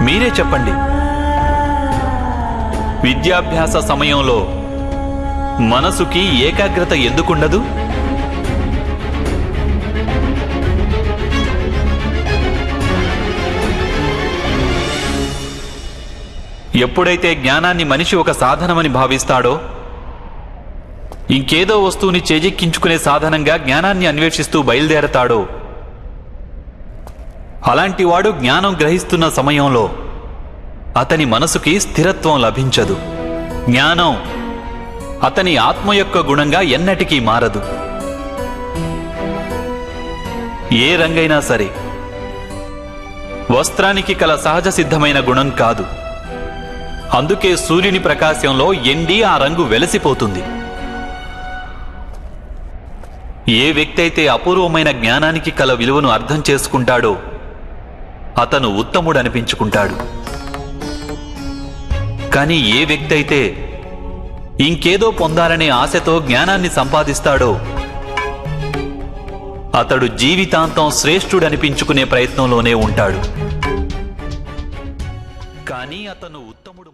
మీరే చెప్పండి, విద్యాభ్యాస సమయంలో మనసుకి ఏకాగ్రత ఎందుకుండదు? ఎప్పుడైతే జ్ఞానాన్ని మనిషి ఒక సాధనమని భావిస్తాడో, ఇంకేదో వస్తువుని చేజెక్కించుకునే సాధనంగా జ్ఞానాన్ని అన్వేషిస్తూ బయలుదేరతాడో, అలాంటి వాడు జ్ఞానం గ్రహిస్తున్న సమయంలో అతని మనసుకి స్థిరత్వం లభించదు. జ్ఞానం అతని ఆత్మ యొక్క గుణంగా ఎన్నటికీ మారదు. ఏ రంగైనా సరే వస్త్రానికి కల సహజ సిద్ధమైన గుణం కాదు. అందుకే సూర్యుని ప్రకాశంలో ఎండి ఆ రంగు వెలసిపోతుంది. ఏ వ్యక్తి అయితే అపూర్వమైన జ్ఞానానికి కల విలువను అర్థం చేసుకుంటాడో అతను ఉత్తముడు అనిపించుకుంటాడు. కానీ ఏ వ్యక్తి అయితే ఇంకేదో పొందాలనే ఆశతో జ్ఞానాన్ని సంపాదిస్తాడో అతడు జీవితాంతం శ్రేష్ఠుడనిపించుకునే ప్రయత్నంలోనే ఉంటాడు. కానీ అతను ఉత్తముడు